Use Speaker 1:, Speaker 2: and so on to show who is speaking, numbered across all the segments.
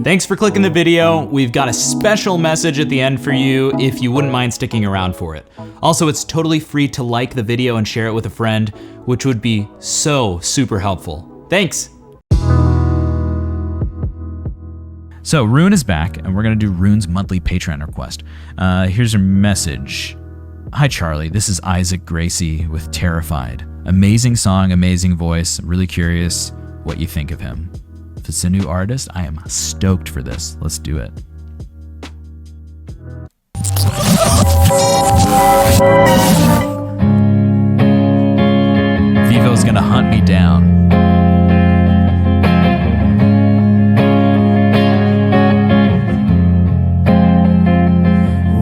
Speaker 1: Thanks for clicking the video. We've got a special message at the end for you if you wouldn't mind sticking around for it. Also, it's totally free to like the video and share it with a friend, which would be so super helpful. Thanks. So Rune is back, and we're gonna do Rune's monthly Patreon request. Here's her message. Hi Charlie, this is Isaac Gracie with Terrified. Amazing song, amazing voice. Really curious what you think of him. If it's a new artist, I am stoked for this. Let's do it. Vivo's gonna hunt me down.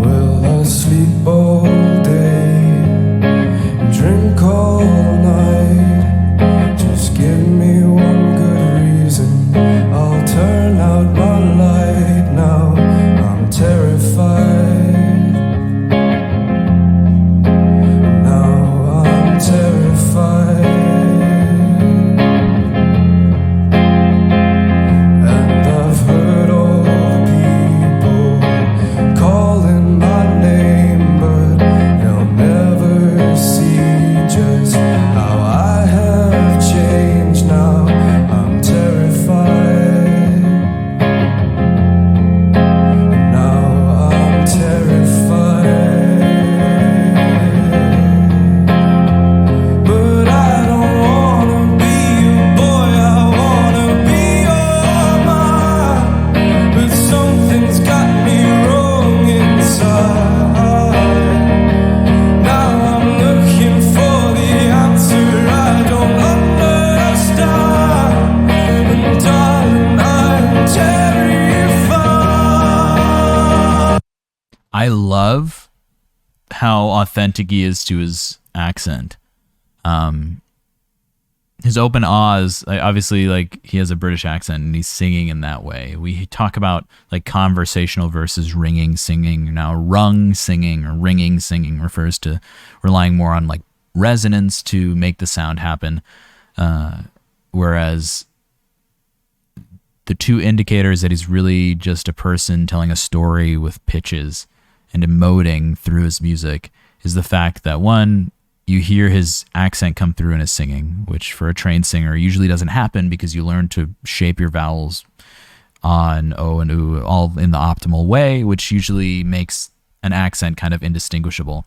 Speaker 2: Well, I sleep all day, drink all night. Just give me one good reason, I'll turn out my light. Now I'm terrified. Now I'm terrified. And I've heard all the people calling my name, but they'll never see just how I have changed. Now I'm terrified. Now I'm terrified. But I don't wanna be a boy, I wanna be your mom. But something's got me wrong inside. Now I'm looking for the answer I don't understand. And darling, I'm terrified.
Speaker 1: I love how authentic he is to his accent. His open ahs, obviously, like, he has a British accent and he's singing in that way. We talk about like conversational versus ringing singing. Now, rung singing or ringing singing refers to relying more on like resonance to make the sound happen, whereas the two indicators that he's really just a person telling a story with pitches and emoting through his music is the fact that, one, you hear his accent come through in his singing, which for a trained singer usually doesn't happen because you learn to shape your vowels on O and U all in the optimal way, which usually makes an accent kind of indistinguishable.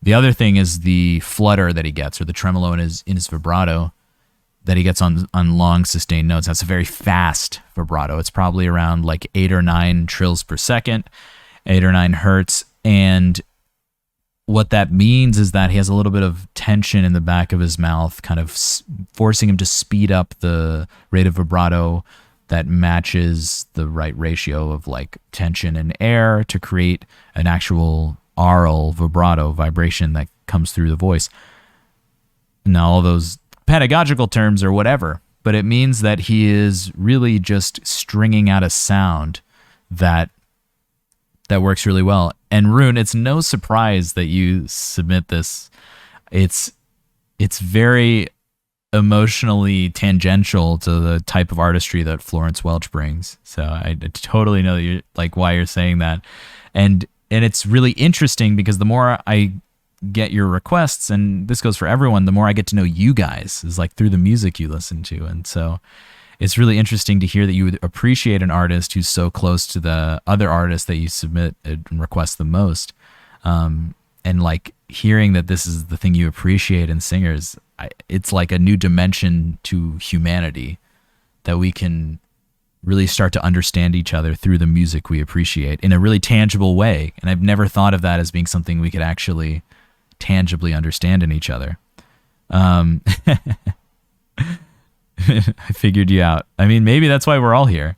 Speaker 1: The other thing is the flutter that he gets, or the tremolo in his vibrato that he gets on long sustained notes. That's a very fast vibrato. It's probably around like 8 or 9 trills per second, 8 or 9 hertz. And what that means is that he has a little bit of tension in the back of his mouth, kind of forcing him to speed up the rate of vibrato that matches the right ratio of like tension and air to create an actual aural vibrato vibration that comes through the voice. Now, all those pedagogical terms or whatever, but it means that he is really just stringing out a sound that works really well. And Rune, it's no surprise that you submit this. It's very emotionally tangential to the type of artistry that Florence Welch brings. So I totally know that you're like why you're saying that. And it's really interesting because the more I get your requests, and this goes for everyone, the more I get to know you guys, is like through the music you listen to. And so it's really interesting to hear that you would appreciate an artist who's so close to the other artists that you submit and request the most. And like hearing that this is the thing you appreciate in singers, it's like a new dimension to humanity that we can really start to understand each other through the music we appreciate in a really tangible way. And I've never thought of that as being something we could actually tangibly understand in each other. I figured you out. I mean, maybe that's why we're all here.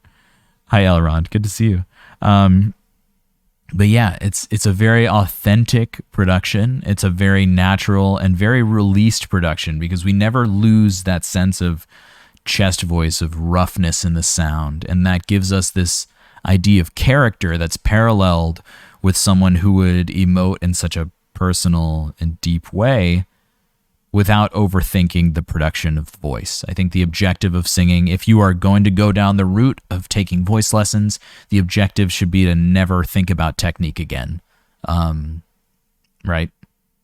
Speaker 1: Hi, Elrond. Good to see you. But yeah, it's a very authentic production. It's a very natural and very released production because we never lose that sense of chest voice, of roughness in the sound. And that gives us this idea of character that's paralleled with someone who would emote in such a personal and deep way without overthinking the production of the voice. I think the objective of singing, if you are going to go down the route of taking voice lessons, the objective should be to never think about technique again. Right?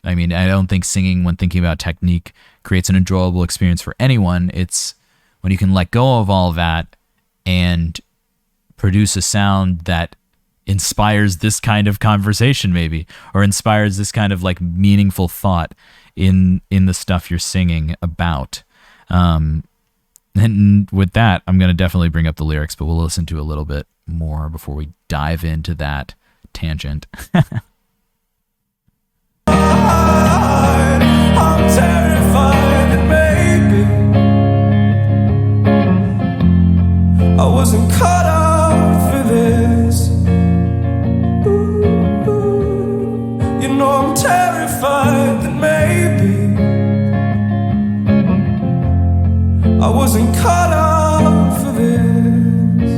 Speaker 1: I mean, I don't think singing when thinking about technique creates an enjoyable experience for anyone. It's when you can let go of all that and produce a sound that inspires this kind of conversation maybe, or inspires this kind of like meaningful thought in the stuff you're singing about. And with that, I'm going to definitely bring up the lyrics, but we'll listen to a little bit more before we dive into that tangent.
Speaker 2: I'm terrified that maybe I wasn't cut out for this. You know I'm terrified that maybe I wasn't cut out for this.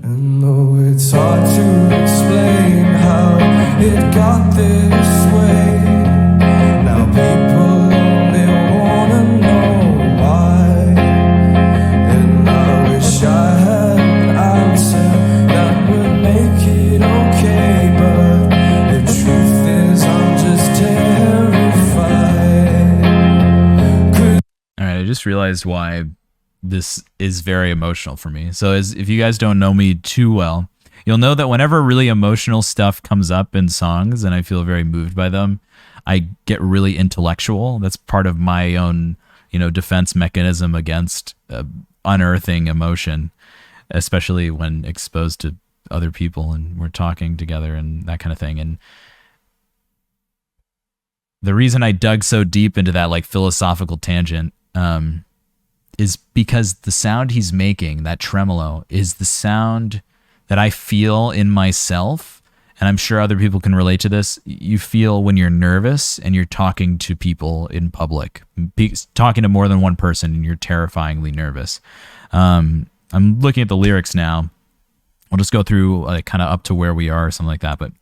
Speaker 2: And though it's hard to explain how it got this way, now people only wanna know why. And I wish I had an answer that would make it okay, but the truth is I'm just terrified.
Speaker 1: All right, I just realized why this is very emotional for me. So if you guys don't know me too well, you'll know that whenever really emotional stuff comes up in songs and I feel very moved by them, I get really intellectual. That's part of my own, defense mechanism against unearthing emotion, especially when exposed to other people and we're talking together and that kind of thing. And the reason I dug so deep into that like philosophical tangent is because the sound he's making, that tremolo, is the sound that I feel in myself, and I'm sure other people can relate to this. You feel when you're nervous and you're talking to people in public, talking to more than one person, and you're terrifyingly nervous. I'm looking at the lyrics now. I'll just go through kind of up to where we are or something like that. But,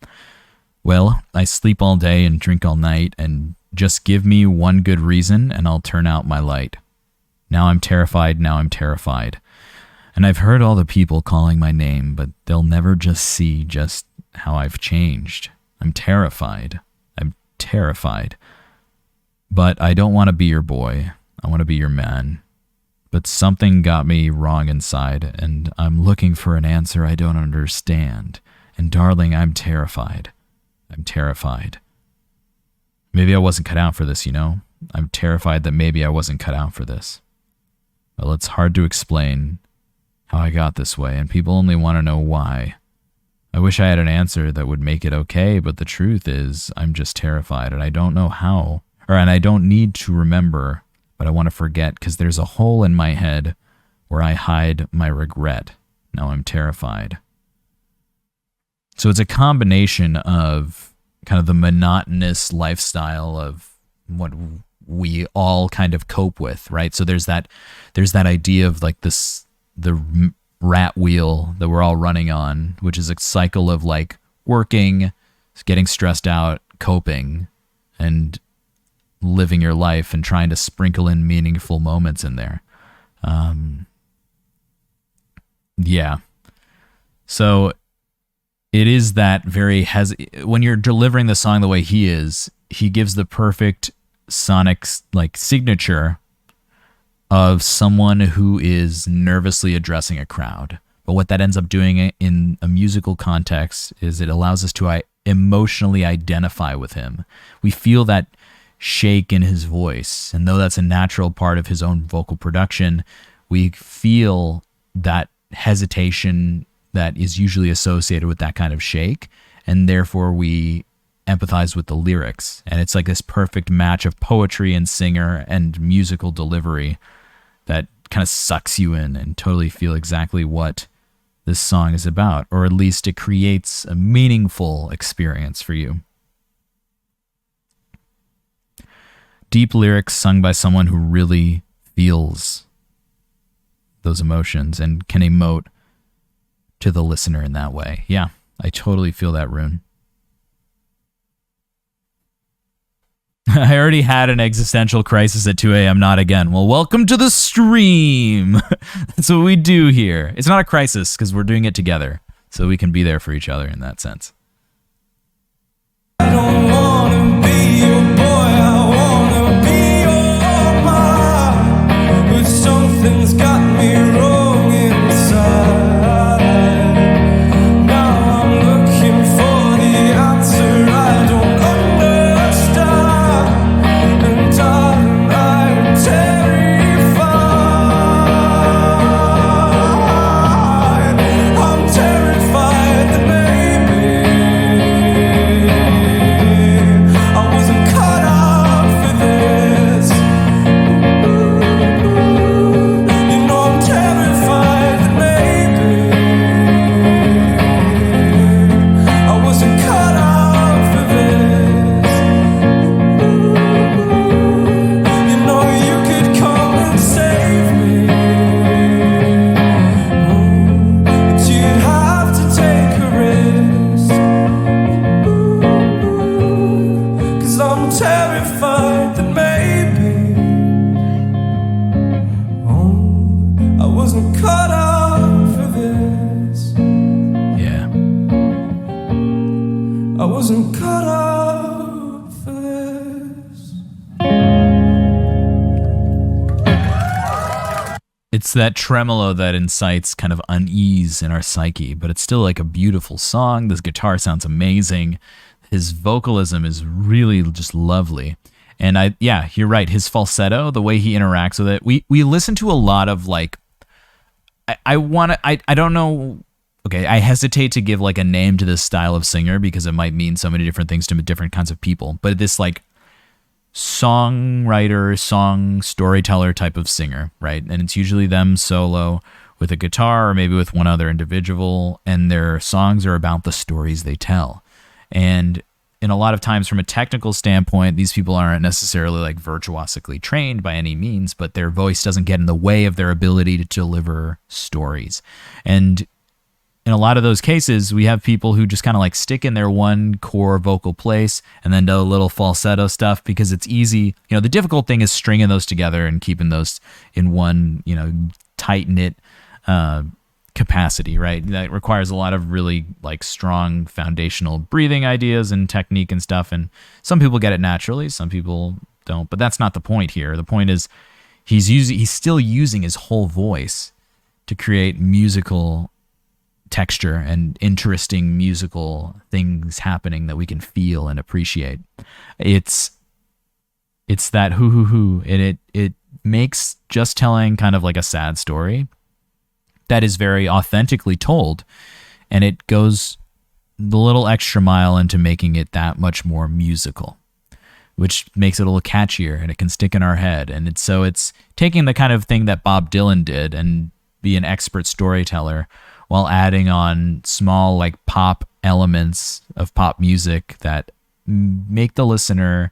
Speaker 1: well, I sleep all day and drink all night, and just give me one good reason and I'll turn out my light. Now I'm terrified, now I'm terrified. And I've heard all the people calling my name, but they'll never just see just how I've changed. I'm terrified. I'm terrified. But I don't want to be your boy. I want to be your man. But something got me wrong inside, and I'm looking for an answer I don't understand. And darling, I'm terrified. I'm terrified. Maybe I wasn't cut out for this, I'm terrified that maybe I wasn't cut out for this. Well, it's hard to explain how I got this way, and people only want to know why. I wish I had an answer that would make it okay, but the truth is, I'm just terrified, and I don't know how, and I don't need to remember, but I want to forget, because there's a hole in my head where I hide my regret. Now I'm terrified. So it's a combination of kind of the monotonous lifestyle of what we all kind of cope with, right? So there's that idea of like the rat wheel that we're all running on, which is a cycle of like working, getting stressed out, coping, and living your life and trying to sprinkle in meaningful moments in there. Yeah. So it is that very when you're delivering the song the way he is, he gives the perfect sonic like signature of someone who is nervously addressing a crowd. But what that ends up doing in a musical context is it allows us to emotionally identify with him. We feel that shake in his voice, and though that's a natural part of his own vocal production, we feel that hesitation that is usually associated with that kind of shake, and therefore we empathize with the lyrics. And it's like this perfect match of poetry and singer and musical delivery that kind of sucks you in and totally feel exactly what this song is about, or at least it creates a meaningful experience for you. Deep lyrics sung by someone who really feels those emotions and can emote to the listener in that way. Yeah, I totally feel that, Rune. I already had an existential crisis at 2 a.m. Not again. Well, welcome to the stream. That's what we do here. It's not a crisis because we're doing it together, so we can be there for each other in that sense.
Speaker 2: I don't wanna be your boy, I wanna be your man, but something's got me wrong inside. Now I'm looking for the answer I don't understand, and darling, I'm terrified. I'm terrified that maybe I wasn't cut out for this. You know I'm terrified that maybe I wasn't cut out for this. You know you could come and save me, but you'd have to take a risk. 'Cause I'm terrified that maybe I wasn't cut out for this.
Speaker 1: Yeah.
Speaker 2: I wasn't cut out for this.
Speaker 1: It's that tremolo that incites kind of unease in our psyche, but it's still like a beautiful song. This guitar sounds amazing. His vocalism is really just lovely. And you're right. His falsetto, the way he interacts with it, we listen to a lot of like, I don't know. Okay, I hesitate to give like a name to this style of singer because it might mean so many different things to different kinds of people. But this like songwriter, song storyteller type of singer, right? And it's usually them solo with a guitar or maybe with one other individual, and their songs are about the stories they tell. And in a lot of times from a technical standpoint, these people aren't necessarily like virtuosically trained by any means, but their voice doesn't get in the way of their ability to deliver stories. And in a lot of those cases, we have people who just kind of like stick in their one core vocal place and then do a little falsetto stuff because it's easy. You know, the difficult thing is stringing those together and keeping those in one, you know, tight-knit capacity, right? That requires a lot of really like strong foundational breathing ideas and technique and stuff. And some people get it naturally, some people don't. But that's not the point here. The point is he's still using his whole voice to create musical texture and interesting musical things happening that we can feel and appreciate. It's that hoo, and it makes just telling kind of like a sad story that is very authentically told, and it goes the little extra mile into making it that much more musical, which makes it a little catchier and it can stick in our head. And it's taking the kind of thing that Bob Dylan did and be an expert storyteller while adding on small like pop elements of pop music that make the listener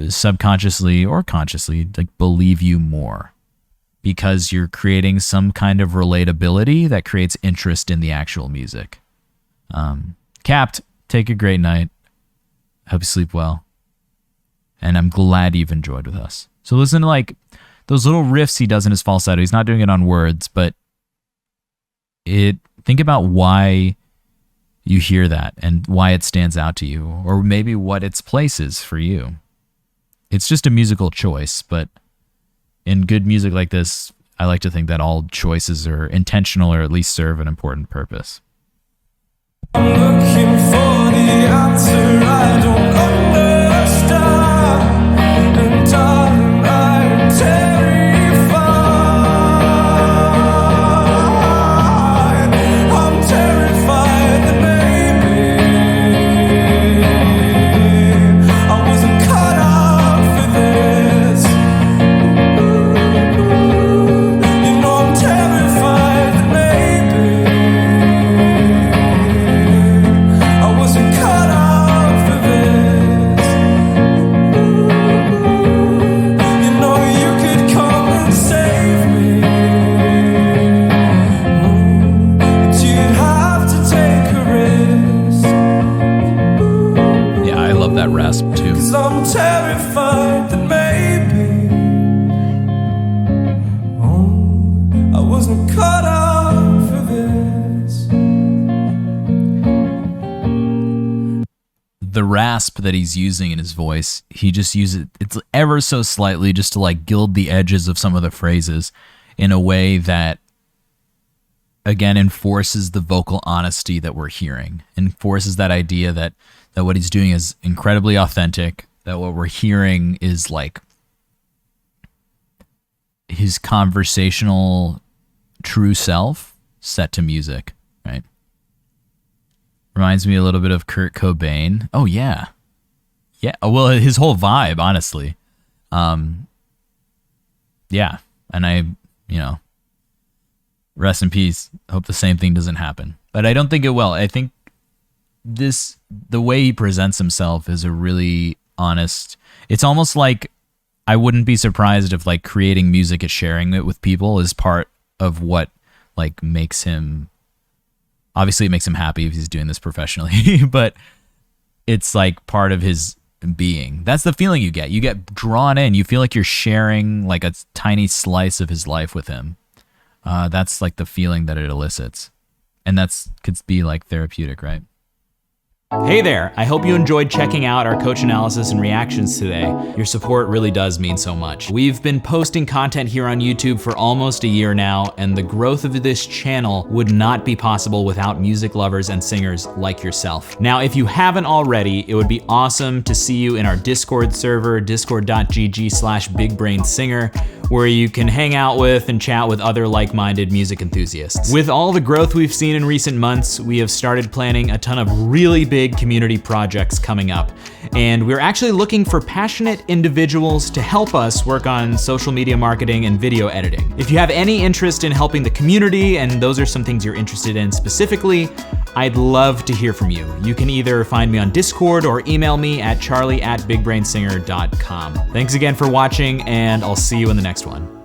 Speaker 1: subconsciously or consciously like believe you more, because you're creating some kind of relatability that creates interest in the actual music. Capt, take a great night. Hope you sleep well. And I'm glad you've enjoyed with us. So listen to like those little riffs he does in his falsetto. He's not doing it on words, but think about why you hear that and why it stands out to you, or maybe what its place is for you. It's just a musical choice, but in good music like this, I like to think that all choices are intentional or at least serve an important purpose.
Speaker 2: I'm looking for the answer I don't understand, and darling, I'm terrified. I'm terrified that maybe I wasn't cut out for this. You know I'm terrified that maybe I wasn't cut out for this. You know you could come and save me, but you'd have to take a risk.
Speaker 1: Yeah, I love that rasp too.
Speaker 2: 'cause I'm terrified that maybe, oh, I wasn't cut out for this.
Speaker 1: The rasp that he's using in his voice, he just uses it's ever so slightly just to like gild the edges of some of the phrases in a way that again enforces the vocal honesty that we're hearing, enforces that idea that what he's doing is incredibly authentic, that what we're hearing is like his conversational true self set to music, right? Reminds me a little bit of Kurt Cobain. Oh yeah. Yeah, well his whole vibe, honestly. Yeah, and I, rest in peace. Hope the same thing doesn't happen. But I don't think it will. I think the way he presents himself is a really honest. It's almost like I wouldn't be surprised if like creating music and sharing it with people is part of what like makes him. Obviously, it makes him happy if he's doing this professionally, but it's like part of his being. That's the feeling you get. You get drawn in. You feel like you're sharing like a tiny slice of his life with him. That's like the feeling that it elicits. And could be like therapeutic, right? Hey there, I hope you enjoyed checking out our coach analysis and reactions today. Your support really does mean so much. We've been posting content here on YouTube for almost a year now, and the growth of this channel would not be possible without music lovers and singers like yourself. Now, if you haven't already, it would be awesome to see you in our Discord server, discord.gg/bigbrainsinger, where you can hang out with and chat with other like-minded music enthusiasts. With all the growth we've seen in recent months, we have started planning a ton of really big community projects coming up. And we're actually looking for passionate individuals to help us work on social media marketing and video editing. If you have any interest in helping the community, and those are some things you're interested in specifically, I'd love to hear from you. You can either find me on Discord or email me at charlie@bigbrainsinger.com. Thanks again for watching, and I'll see you in the next one.